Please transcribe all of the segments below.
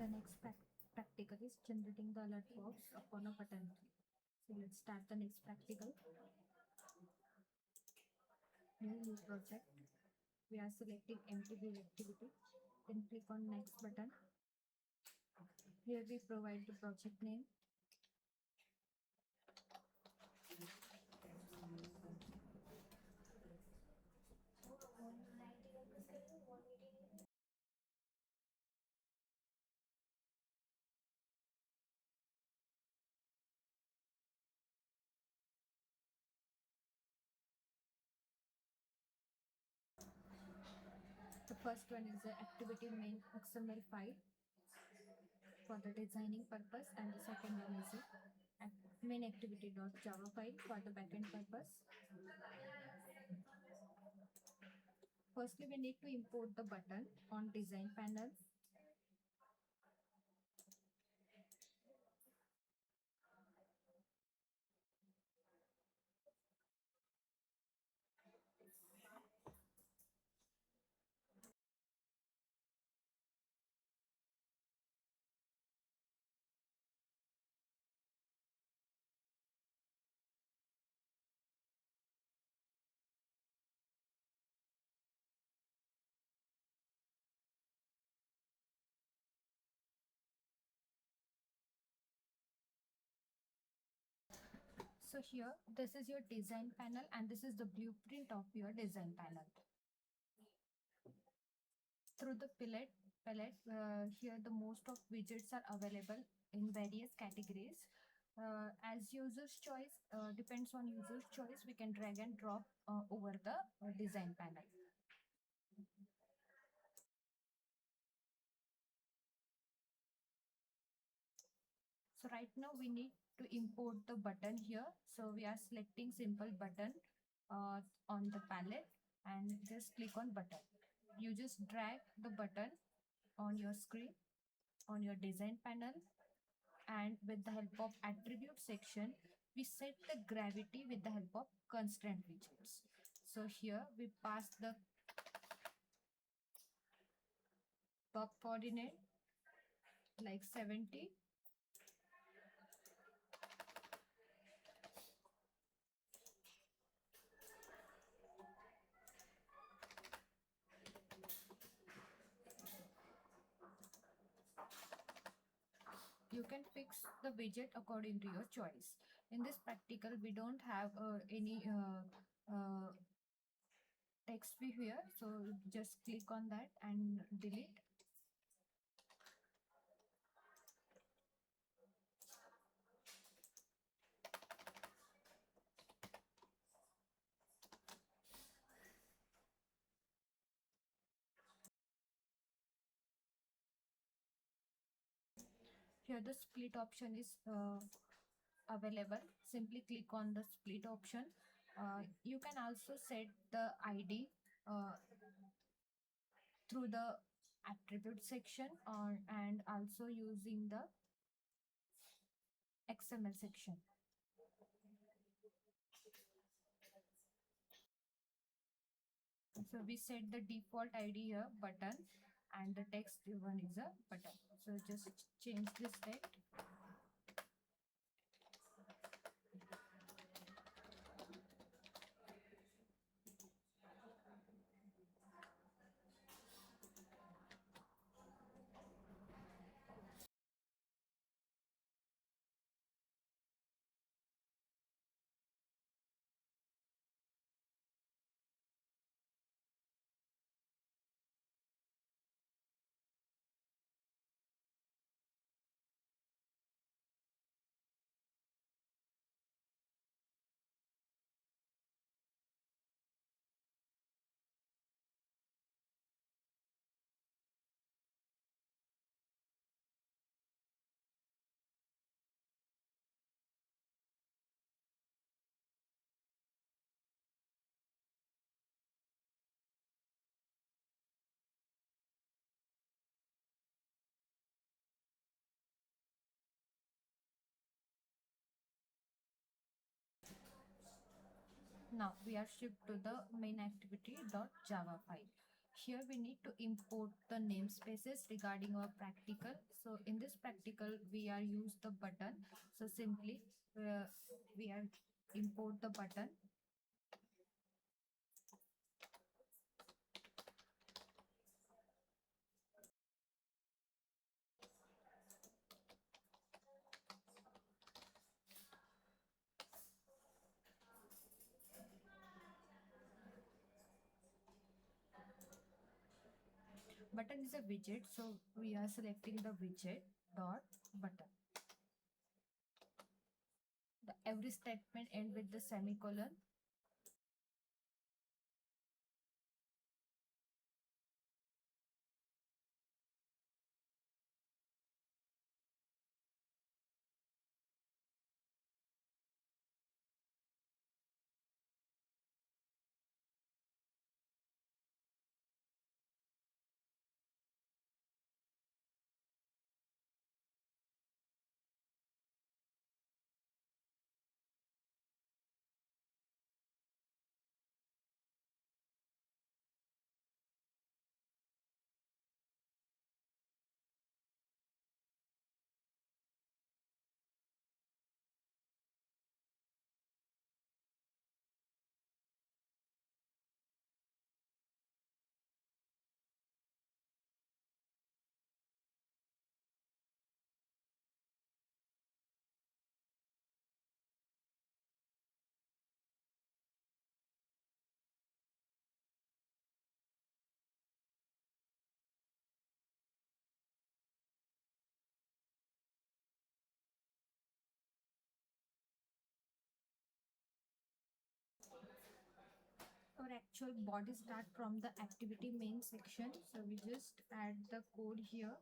The next practical is generating the alert box upon a button click. So let's start the next practical. New project. We are selecting empty view activity. Then click on next button. Here we provide the project name. The first one is the activity main XML file for the designing purpose, and the second one is the main activity.java file for the backend purpose. Firstly, we need to import the button on design panel. So here, this is your design panel and this is the blueprint of your design panel. Through the palette, here the most of widgets are available in various categories. As user's choice, depends on user's choice, we can drag and drop over the design panel. So right now we need to import the button here. So we are selecting simple button on the palette and just click on button. You just drag the button on your screen, on your design panel, and with the help of attribute section, we set the gravity with the help of constraint widgets. So here we pass the top coordinate like 70. You can fix the widget according to your choice. In this practical, we don't have any text view here, so just click on that and delete. Here the split option is available. Simply click on the split option. You can also set the ID through the attribute section and also using the XML section. So we set the default ID here, button, and the text one is a button. So just change this text. Now we are shift to the main activity.java file. Here we need to import the namespaces regarding our practical. So in this practical, we are use the button. So simply we are import the button. Button is a widget, so we are selecting the widget dot button. Every statement end with the semicolon. Our actual body start from the activity main section. So we just add the code here.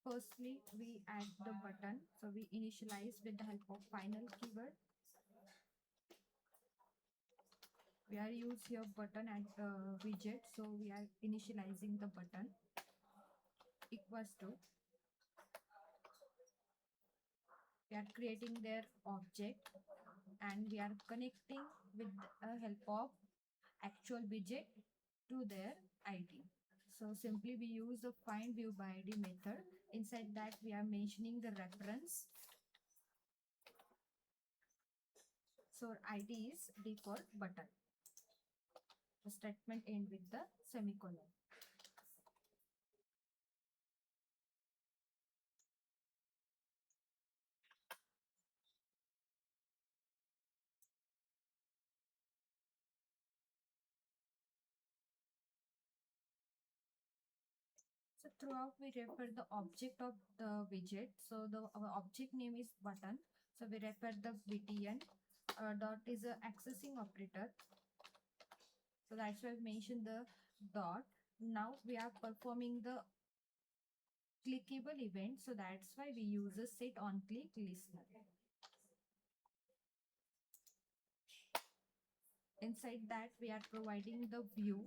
Firstly, we add the button. So we initialize with the help of final keyword. We are use here button and widget. So we are initializing the button equals to. We are creating their object and we are connecting with the help of actual widget to their ID. So simply we use the find view by ID method. Inside that we are mentioning the reference. So ID is default button. The statement end with the semicolon. So throughout we refer the object of the widget. So the our object name is button. So we refer the btn dot is a accessing operator. So that's why I mentioned the dot. Now we are performing the clickable event. So that's why we use a set on click listener. Inside that we are providing the view.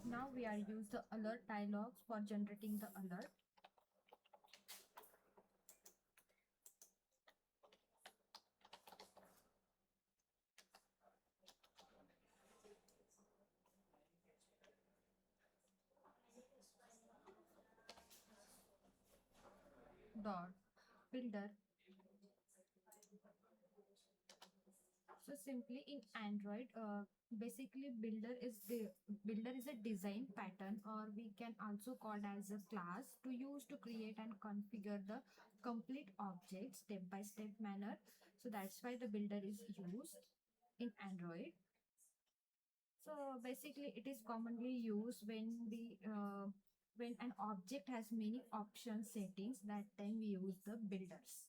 Now we are use the alert dialogs for generating the alert. Dot builder So simply in Android, basically builder is a design pattern, or we can also call it as a class to use to create and configure the complete object step by step manner. So that's why the builder is used in Android. So basically, it is commonly used when an object has many option settings. That time we use the builders.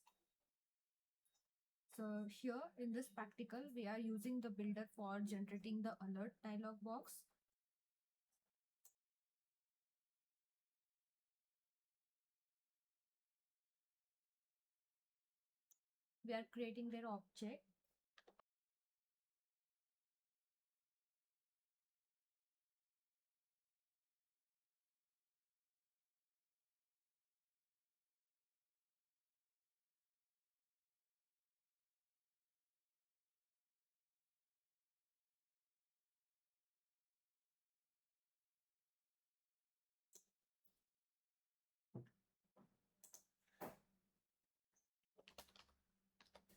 So here in this practical, we are using the builder for generating the alert dialog box. We are creating their object.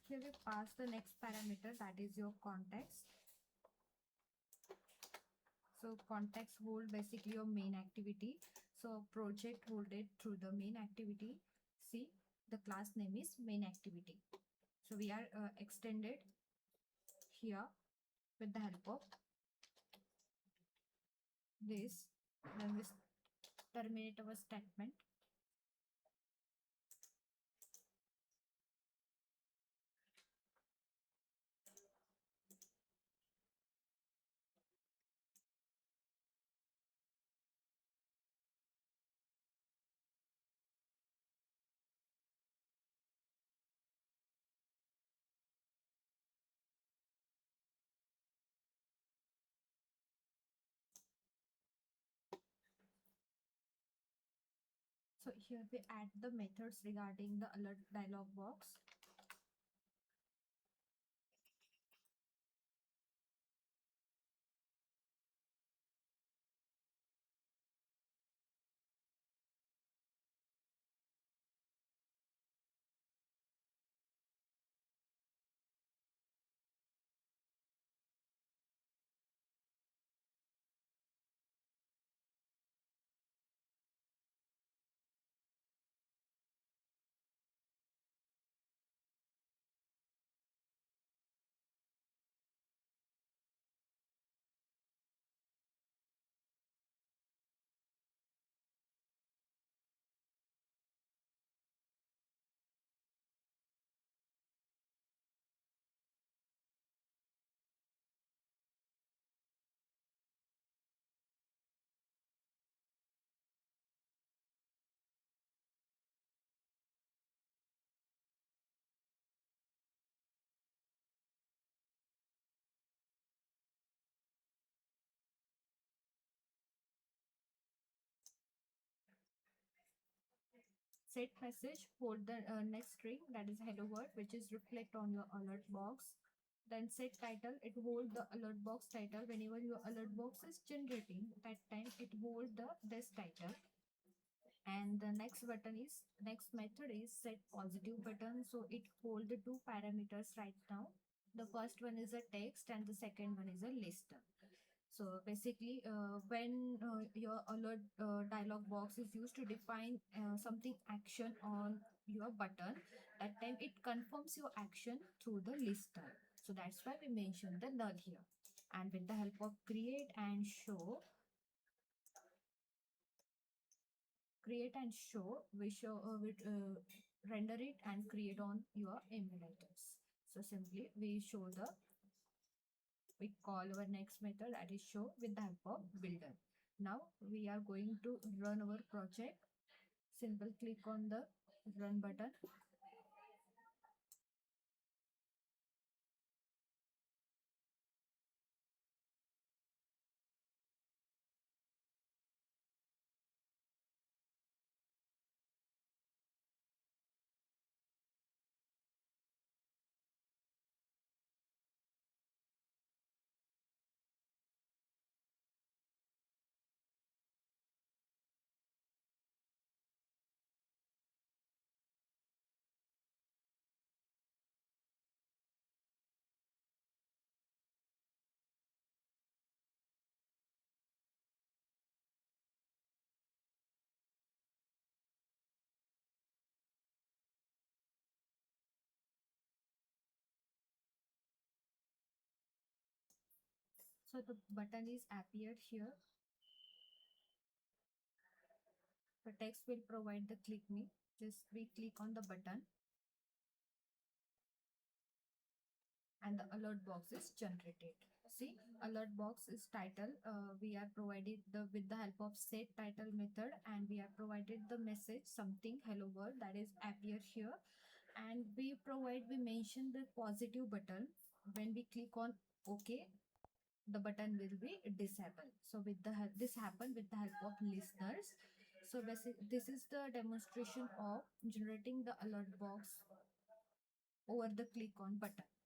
Here we pass the next parameter, that is your context. So context hold basically your main activity. So project hold it through the main activity. See, the class name is main activity. So we are extended here with the help of this. Then we terminate our statement. So here we add the methods regarding the alert dialog box. Set message, hold the next string, that is hello world, which is reflect on your alert box. Then set title, it hold the alert box title. Whenever your alert box is generating, that time it hold the this title. And the next button is next method is set positive button. So it hold the two parameters right now. The first one is a text and the second one is a lister. So basically, when your alert dialog box is used to define something action on your button, that time it confirms your action through the lister. So that's why we mentioned the null here. And with the help of create and show, we show render it and create on your emulators. So simply we show the we call our next method, that is show, with the help of builder. Now we are going to run our project. Simple click on the run button. So the button is appeared here. The text will provide the click me. Just we click on the button and the alert box is generated. See, alert box is title. We are provided the with the help of set title method, and we are provided the message something hello world that is appear here, and we mention the positive button. When we click on OK, the button will be disabled. So with the help, this happened with the help of listeners. So this is the demonstration of generating the alert box over the click on button.